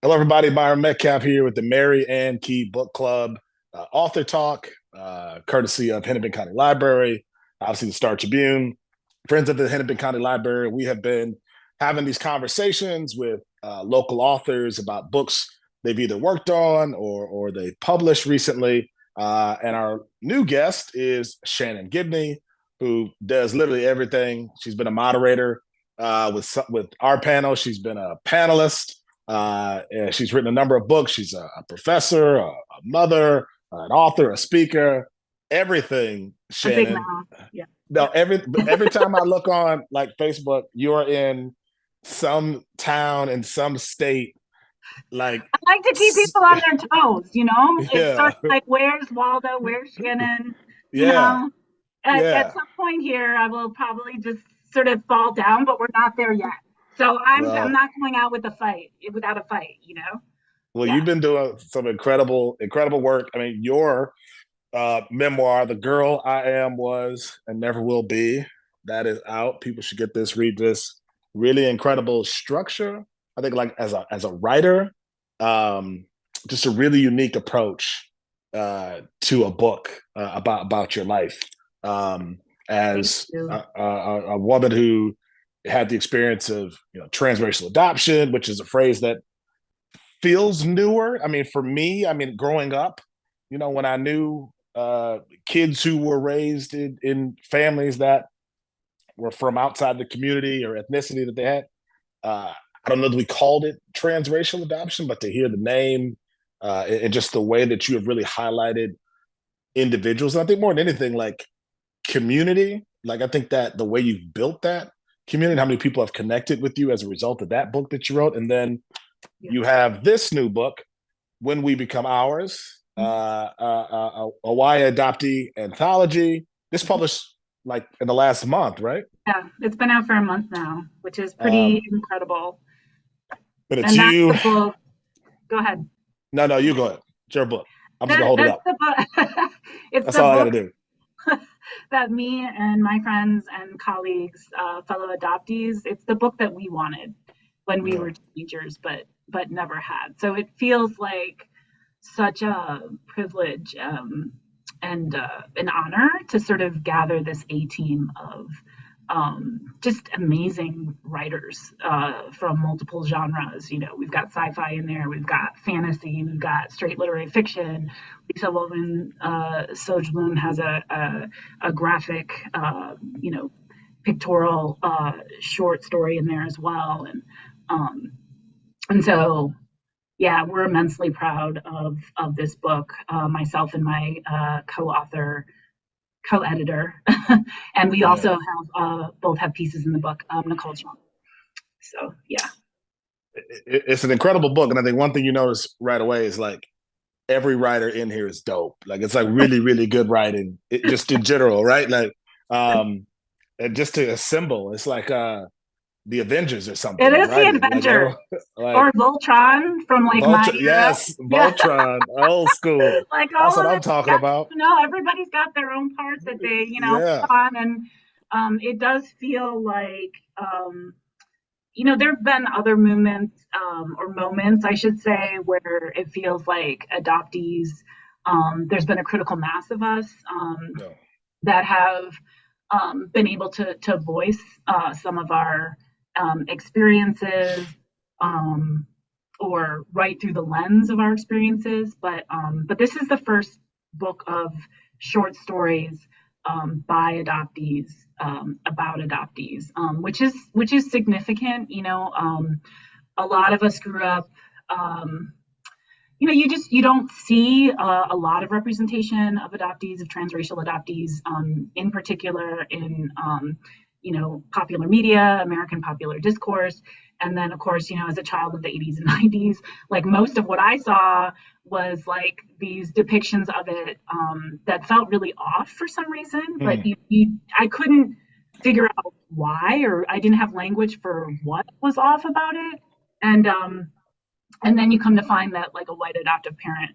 Hello, everybody. Byron Metcalf here with the Mary Ann Key Book Club author talk, courtesy of Hennepin County Library, obviously the Star Tribune. Friends of the Hennepin County Library, we have been having these conversations with local authors about books they've either worked on or they published recently. And our new guest is Shannon Gibney, who does literally everything. She's been a moderator with our panel. She's been a panelist. And she's written a number of books. She's a professor, a mother, an author, a speaker, everything. Shannon. Yeah. No, every time I look on like Facebook, you're in some town in some state. Like I like to keep people on their toes, yeah, It's sort of like, where's Waldo? Where's Shannon? yeah, At yeah. some point here, I will probably just sort of fall down, but we're not there yet. So I'm Well, not going out without a fight. well, Yeah. you've been doing some incredible work. I mean, your memoir, "The Girl I Am, Was, and Never Will Be," that is out. People should get this, read this. Really incredible structure. I think, like as a writer, um, just a really unique approach to a book about your life. Thank As you. a woman who had the experience of transracial adoption, which is a phrase that feels newer. I mean, for me, I mean, growing up, when I knew kids who were raised in families that were from outside the community or ethnicity that they had, I don't know that we called it transracial adoption, but to hear the name and just the way that you have really highlighted individuals, and I think more than anything, like community, like I think that the way you've built that community, how many people have connected with you as a result of that book that you wrote, and then Yeah. you have this new book, When We Become Ours, a YA adoptee anthology. This published like in the last month, right? Yeah, it's been out for a month now, which is pretty Um, incredible. but it's And that's you. the book. Go ahead. No, you go ahead. It's your book. I'm just gonna That hold it that's up. the book. It's That's the all I got book to do. that me and my friends and colleagues, fellow adoptees, it's the book that we wanted when we Yeah. were teenagers, but never had. So it feels like such a privilege and an honor to sort of gather this A team of just amazing writers from multiple genres. We've got sci-fi in there, we've got fantasy, we've got straight literary fiction. Lisa Woven Sojblum has a graphic, pictorial short story in there as well, and so yeah, we're immensely proud of this book. Myself and my co-editor, and we also Yeah. have both have pieces in the book. Nicole Chung. So yeah, It's an incredible book, and I think one thing you notice right away is like every writer in here is dope. Like it's like really good writing, just in general, right? Like, and just to assemble, it's like the Avengers or it something of is the writing. Like adventure, everyone, like or Voltron from like my Voltron, era. yes, Yeah, Voltron, old school. like That's all what of I'm it. talking Yeah, about. everybody's got their own parts that they Yeah, put on, and it does feel like there have been other movements or moments, I should say, where it feels like adoptees, there's been a critical mass of us yeah, that have been able to voice some of our experiences um, or write through the lens of our experiences. But this is the first book of short stories by adoptees about adoptees, which is significant. A lot of us grew up. You don't see a lot of representation of adoptees, of transracial adoptees, in particular in popular media, American popular discourse. And then, of course, as a child of the 80s and 90s, like most of what I saw was like these depictions of it that felt really off for some reason, but mm, I couldn't figure out why, or I didn't have language for what was off about it. And then you come to find that like a white adoptive parent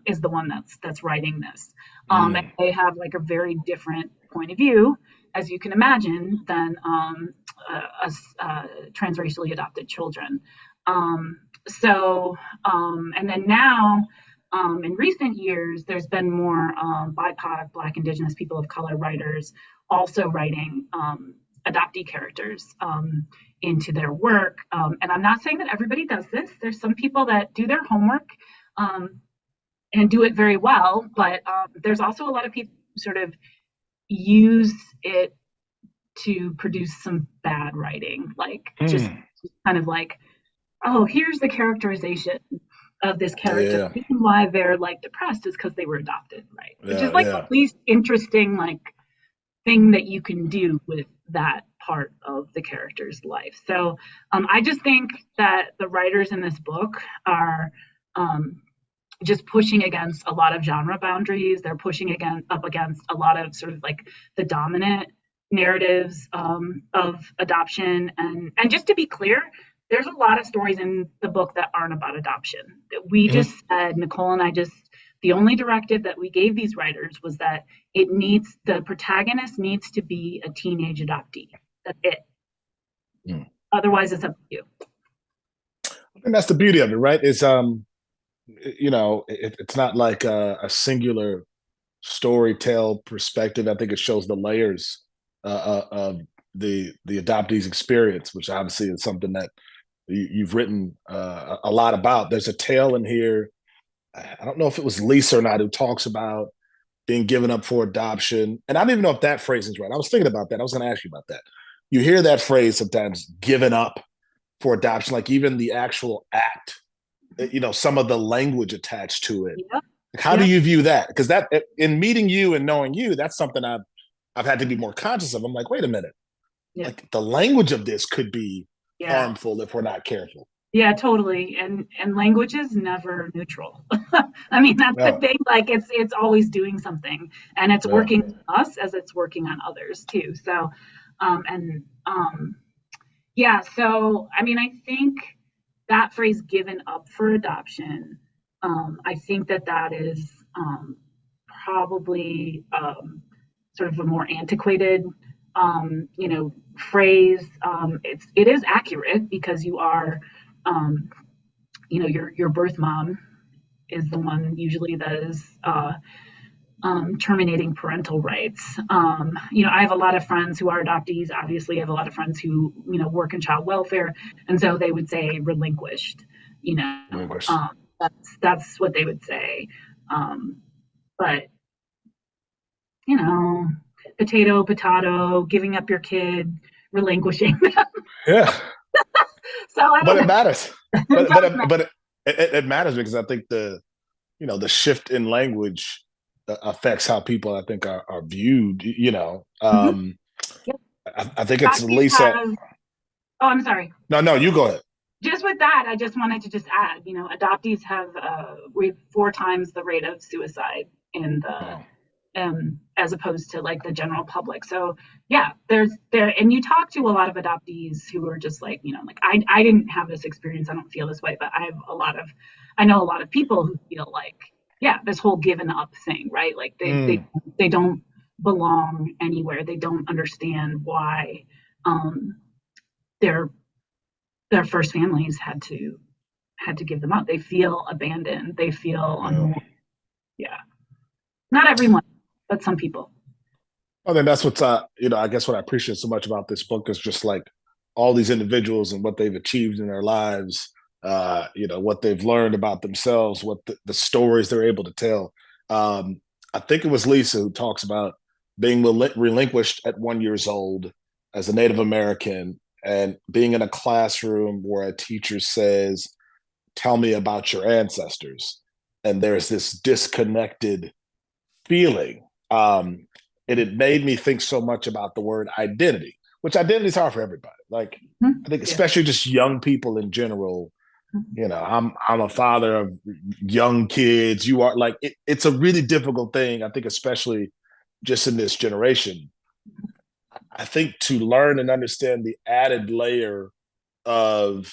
is the one that's writing this, and mm, they have like a very different point of view, as you can imagine, than us transracially adopted children. So, and then now, in recent years, there's been more BIPOC, Black, Indigenous, people of color writers also writing adoptee characters into their work. And I'm not saying that everybody does this. There's some people that do their homework um, and do it very well, but there's also a lot of people who sort of use it to produce some bad writing, like just Mm. kind of like, oh, here's the characterization of this character. Yeah, The reason why they're like depressed is because they were adopted, right? Which is yeah, like the yeah. least interesting like thing that you can do with that part of the character's life. So I just think that the writers in this book are um, just pushing against a lot of genre boundaries. They're pushing again up against a lot of sort of like the dominant narratives of adoption. And just to be clear, there's a lot of stories in the book that aren't about adoption. We Mhm. just said, Nicole and I just, the only directive that we gave these writers was that the protagonist needs to be a teenage adoptee. That's it. Mm. Otherwise, it's up to you. And that's the beauty of it, right? It's not like a singular storytell perspective. I think it shows the layers of the adoptee's experience, which obviously is something that you've written a lot about. There's a tale in here. I don't know if it was Lisa or not who talks about being given up for adoption, and I don't even know if that phrase is right. I was thinking about that. I was going to ask you about that. You hear that phrase sometimes, given up for adoption, like even the actual act, some of the language attached to it. Yep. How do Yep. you view that? Because that, in meeting you and knowing you, that's something I've had to be more conscious of. I'm like, wait a minute, Yep. like the language of this could be Yeah. harmful if we're not careful. Yeah, totally. And language is never neutral. I mean, that's the Yeah, thing. Like it's always doing something, and it's yeah, working on us as it's working on others too. So, and yeah. So I mean, I think that phrase "given up for adoption," I think that is probably sort of a more antiquated, phrase. It is accurate because you are um, your birth mom is the one usually that is terminating parental rights. I have a lot of friends who are adoptees. Obviously, I have a lot of friends who work in child welfare, and so they would say relinquished. You know, relinquish. that's what they would say. But you know, potato, potato, giving up your kid, relinquishing. Yeah, So I but don't it know. matters. It But does but matter. but it matters because I think the shift in language affects how people I think are viewed. Mm-hmm. Yep. I think it's Adoptees Lisa. have. Oh, I'm sorry. No, no, you go ahead. Just with that, I just wanted to just add, adoptees have we 4 times the rate of suicide in the Wow. as opposed to like the general public. So yeah, and you talk to a lot of adoptees who are just like, like I didn't have this experience. I don't feel this way, but I know a lot of people who feel like, yeah, this whole given up thing, right? Like Mm, they don't belong anywhere. They don't understand why um, their their first families had to give them up. They feel abandoned. They feel yeah. unwanted. Yeah, not everyone, but some people. I think that's what's I guess what I appreciate so much about this book is just like all these individuals and what they've achieved in their lives, what they've learned about themselves, what the stories they're able to tell. I think it was Lisa who talks about being relinquished at 1 years old as a Native American and being in a classroom where a teacher says, tell me about your ancestors. And there's this disconnected feeling. And it made me think so much about the word identity, which identity is hard for everybody. Like, I think, Yeah. especially just young people in general. I'm a father of young kids. You are like, it's a really difficult thing. I think, especially just in this generation. I think to learn and understand the added layer of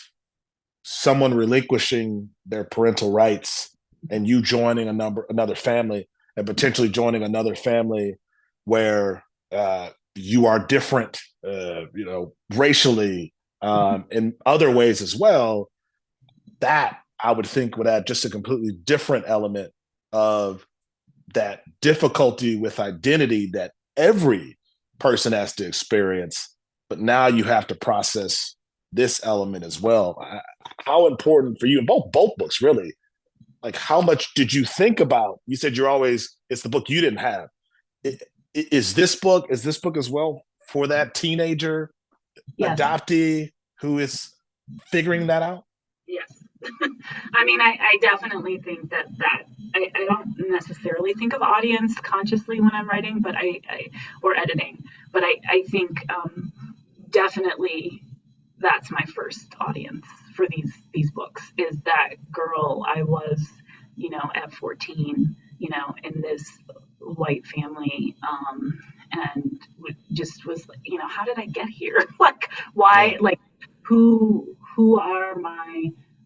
someone relinquishing their parental rights and you joining another family and potentially joining another family where you are different, racially, in other ways as well. that I would think would add just a completely different element of that difficulty with identity that every person has to experience. But now you have to process this element as well. How important for you in both books, really? Like, how much did you think about? You said you're always it's the book you didn't have. Is this book as well for that teenager Yes, adoptee who is figuring that out? yes. I mean, I definitely think I don't necessarily think of audience consciously when I'm writing, but or editing, but I think definitely that's my first audience for these books is that girl I was, at 14, in this white family, and just was, how did I get here? Like, why? Yeah. Like, who are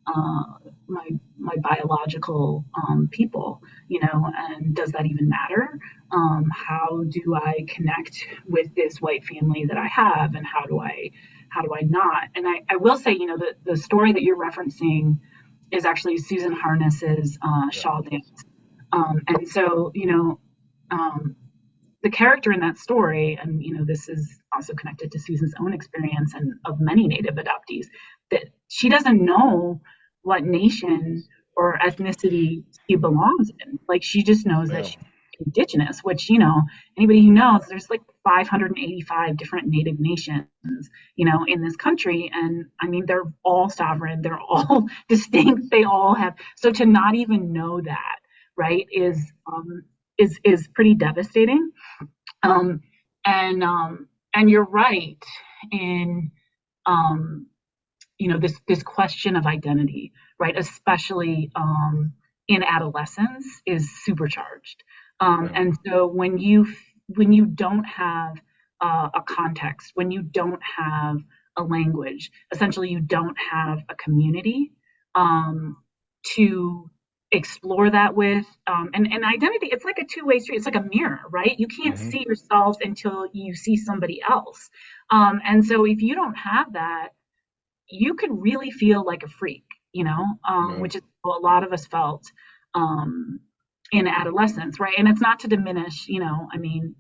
uh, my biological people, and does that even matter? How do I connect with this white family that I have, and how do I not? And I will say, the story that you're referencing is actually Susan Harness's Yeah. Shaw Dance. And so, um, the character in that story, and this is also connected to Susan's own experience and of many Native adoptees, that she doesn't know what nation or ethnicity she belongs in. Like, she just knows that Yeah. she's indigenous, which, anybody who knows, there's like 585 different Native nations, in this country. And I mean, they're all sovereign, they're all distinct, they all have. So to not even know that, right, is pretty devastating. Um, and you're right in this question of identity, right? Especially in adolescence is supercharged. Yeah. And so when you don't have a context, when you don't have a language, essentially you don't have a community to explore that with, and identity, it's like a two-way street. It's like a mirror, right? You can't Mm-hmm. see yourself until you see somebody else. And so if you don't have that, you could really feel like a freak, Yeah. which is what a lot of us felt um, in adolescence, right? And it's not to diminish, I mean,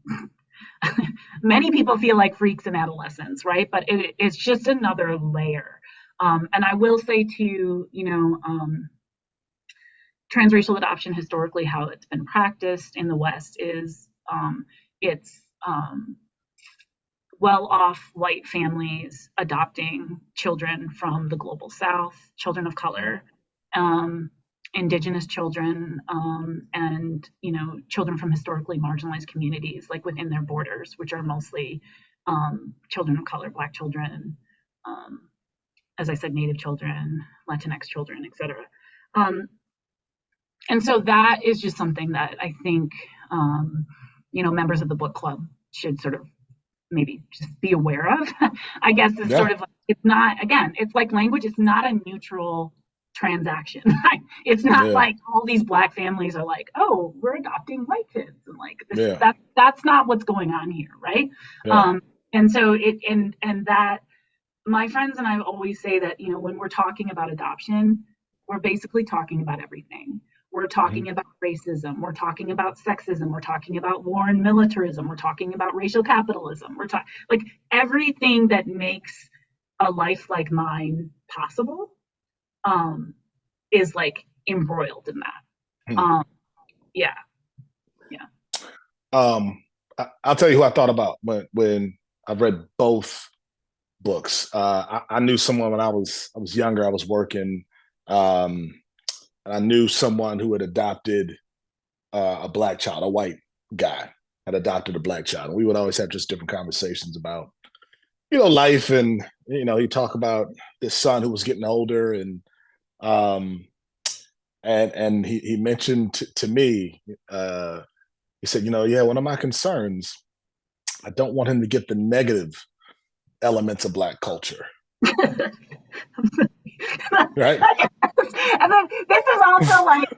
many people feel like freaks in adolescence, right? But it's just another layer. And I will say too, transracial adoption historically, how it's been practiced in the West is it's well off white families adopting children from the global South, children of color, um, indigenous children, and children from historically marginalized communities, like within their borders, which are mostly children of color, Black children, um, as I said, Native children, Latinx children, etc. Um, and so that is just something that I think members of the book club should sort of maybe just be aware of. I guess is Yeah. sort of like, it's not, again, it's like language, it's not a neutral transaction. It's not Yeah. like all these Black families are like, oh, we're adopting white kids, and like this Yeah. that's not what's going on here, right? Yeah. um and so and that, my friends and I always say that, when we're talking about adoption, we're basically talking about everything. We're Mm-hmm. talking about racism. We're talking about sexism. We're talking about war and militarism. We're talking about racial capitalism. We're talking like everything that makes a life like mine possible, um, is like embroiled in that. Yeah, yeah. I'll tell you who I thought about when I've read both books. I knew someone when I was younger. I was working, and I knew someone who had adopted a Black child, a white guy had adopted a Black child, and we would always have just different conversations about life, and he'd talk about his son who was getting older, um, and he mentioned to me, he said, yeah, one of my concerns, I don't want him to get the negative elements of Black culture, right? And then this is also like,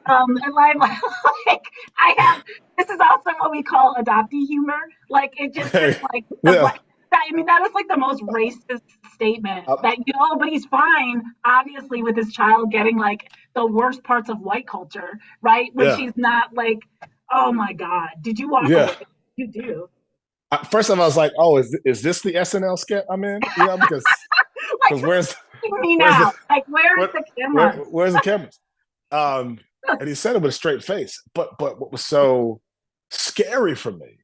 like I have, this is also what we call adoptee humor. Like, it just is Okay. like the Yeah. Black. I mean, that is like the most racist statement Uh, that, but he's fine, obviously, with his child getting like the worst parts of white culture, right? Which yeah, he's not like, oh my God, did you walk yeah. away? You do. First of all, I was like, "Oh, is this the SNL skit I'm in?" You know, Like, because who's me where's now? the Like, where's where, the camera? where's the cameras? Um, and he said it with a straight face. But what was so scary for me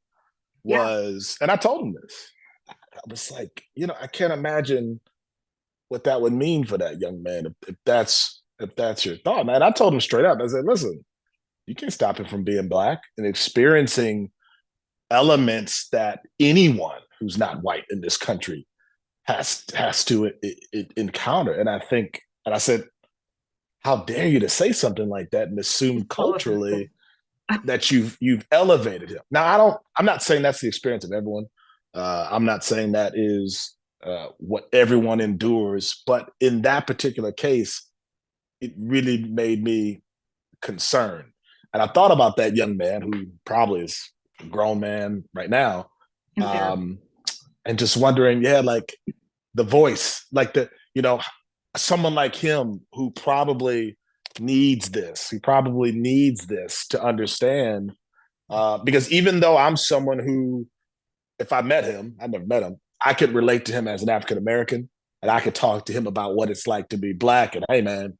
Yeah, was, and I told him this. I was like, I can't imagine what that would mean for that young man if that's your thought, man. I told him straight up. I said, listen, you can't stop him from being black and experiencing elements that anyone who's not white in this country has to encounter. And I think, and I said, how dare you to say something like that and assume he's so offensive. culturally that you've elevated him. Now, I'm not saying that's the experience of everyone. I'm not saying that is what everyone endures, but in that particular case, it really made me concerned. And I thought about that young man who probably is a grown man right now, In therapy. um, and just wondering, yeah, like the voice, like someone like him who probably needs this. He probably needs this to understand. Because even though I'm someone who, if I met him, I never met him, I could relate to him as an African American, and I could talk to him about what it's like to be black. And hey, man,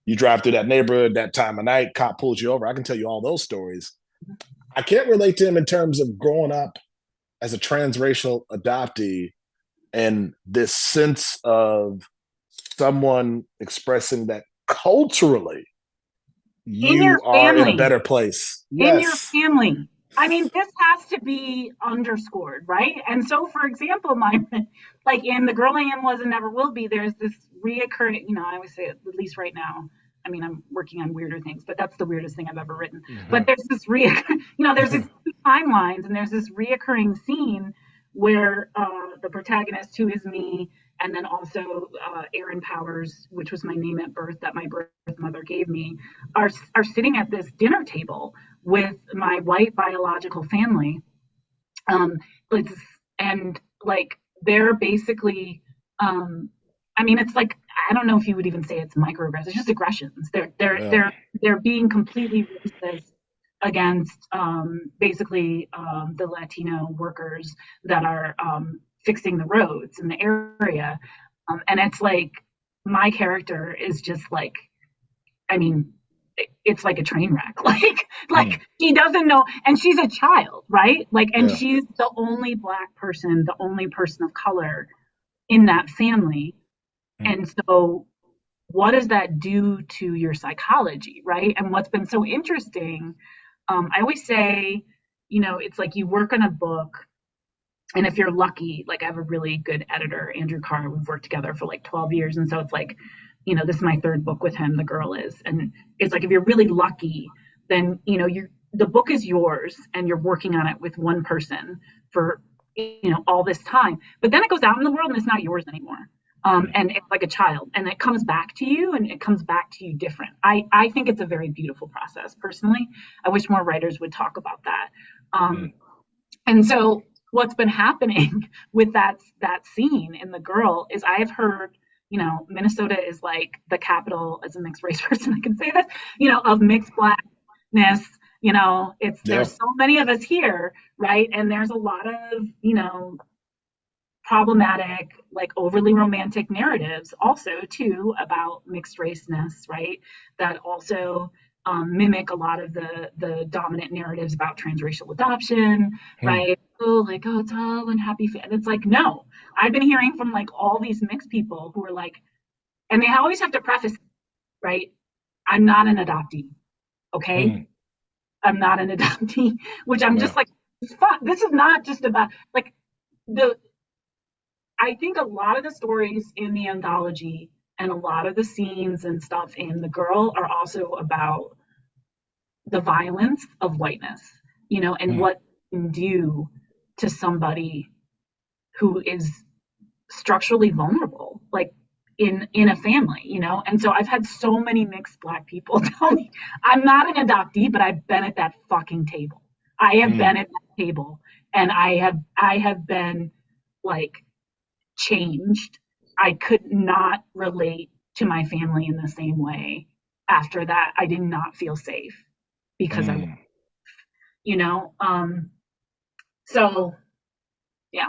you drive through that neighborhood that time of night, cop pulls you over. I can tell you all those stories. I can't relate to him in terms of growing up as a transracial adoptee and this sense of someone expressing that culturally In your you are in a family. better place. In your Yes. family. I mean, this has to be underscored, right? And so, for example, like in The Girl I Am Was and Never Will Be, there's this reoccurring, I always say, at least right now, I mean, I'm working on weirder things, but that's the weirdest thing I've ever written. But Mm-hmm. there's this, there's these two timelines, and there's this reoccurring scene where the protagonist, who is me, and then also Aaron Powers, which was my name at birth that my birth mother gave me, are sitting at this dinner table with my white biological family. Um, and like they're basically, I mean, it's like I don't know if you would even say it's microaggressions, it's just aggressions. Yeah. They're being completely racist against basically the Latino workers that are fixing the roads in the area, and it's like my character is just like, I mean, it's like a train wreck. Like Mm. she doesn't know, and she's a child, right? Like, and Yeah. she's the only black person, the only person of color in that family. Mm. And so, what does that do to your psychology, right? And what's been so interesting, I always say, it's like you work on a book, and if you're lucky, like I have a really good editor, Andrew Carr, we've worked together for like 12 years. And so it's like, this is my third book with him, The Girl Is. And it's like, if you're really lucky, then, the book is yours and you're working on it with one person for, all this time. But then it goes out in the world and it's not yours anymore. Mm. And it's like a child, and it comes back to you, and it comes back to you different. I think it's a very beautiful process personally. I wish more writers would talk about that. Mm. And so what's been happening with that scene in The Girl is I've heard, Minnesota is like the capital, as a mixed race person, I can say this, of mixed blackness. It's Yeah. there's so many of us here, right? And there's a lot of, problematic, like overly romantic narratives also too about mixed raceness, right? That also mimic a lot of the dominant narratives about transracial adoption, Mm. right? Oh, like, oh, it's all unhappy. And it's like, no, I've been hearing from like all these mixed people who are like, and they always have to preface, right? I'm not an adoptee, okay? Mm. I'm not an adoptee, which I'm Yeah. just like, this is not just about like the I think a lot of the stories in the anthology and a lot of the scenes and stuff in The Girl are also about the violence of whiteness, and Mm. what it can do to somebody who is structurally vulnerable, like in a family, And so I've had so many mixed black people tell me I'm not an adoptee, but I've been at that fucking table. I have Mm. been at that table, and I have been like changed I could not relate to my family in the same way. After that, I did not feel safe because I, Mm. you know, so yeah.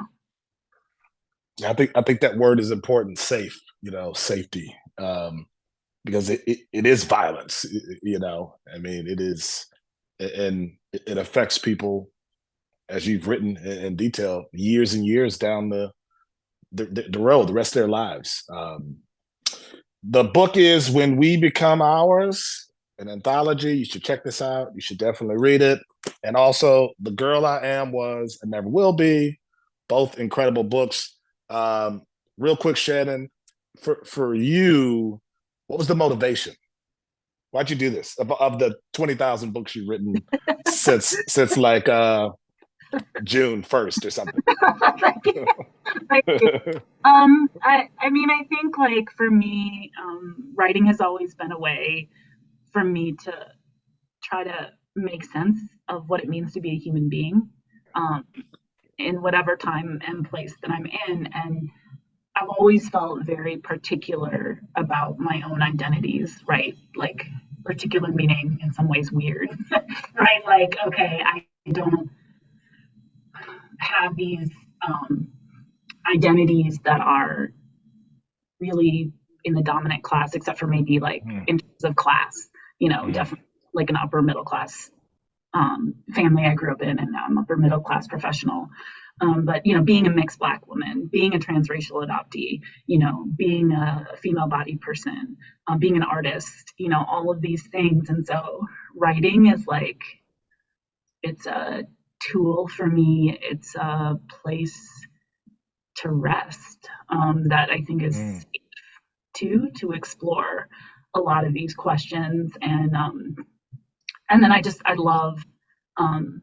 I think that word is important. Safe, safety, because it is violence. I mean, it is, and it affects people, as you've written in detail, years and years down the road, the rest of their lives. The book is When We Become Ours, an anthology. You should check this out. You should definitely read it. And also, The Girl I Am Was and Never Will Be, both incredible books. Real quick, Shannon, for you, what was the motivation? Why'd you do this? Of the 20,000 books you've written since like June 1st or something. Thank you. I mean, I think like for me, writing has always been a way for me to try to make sense of what it means to be a human being, um, in whatever time and place that I'm in. And I've always felt very particular about my own identities, right? Like particular meaning in some ways weird, right? Like, okay, I don't have these um, identities that are really in the dominant class, except for maybe like in terms of class, definitely like an upper middle class family I grew up in, and now I'm upper middle class professional. But being a mixed Black woman, being a transracial adoptee, being a female bodied person, being an artist, all of these things. And so writing is like it's a tool for me. It's a place to rest, that I think is Mm. to explore a lot of these questions. And then I love um,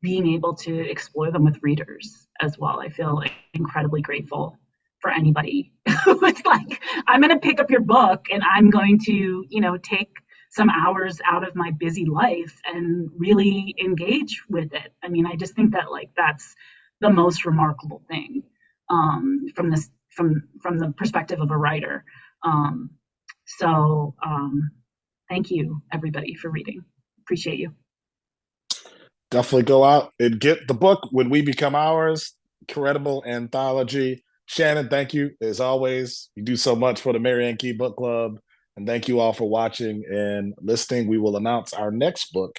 being able to explore them with readers as well. I feel like incredibly grateful for anybody who's like, I'm going to pick up your book and I'm going to, take some hours out of my busy life and really engage with it. I mean, I just think that like that's the most remarkable thing, from this from the perspective of a writer. Um, so thank you everybody for reading. Appreciate you. Definitely go out and get the book When We Become Ours, incredible anthology. Shannon, thank you as always. You do so much for the Mary Ann Key Book Club. And thank you all for watching and listening. We will announce our next book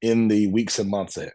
in the weeks and months ahead.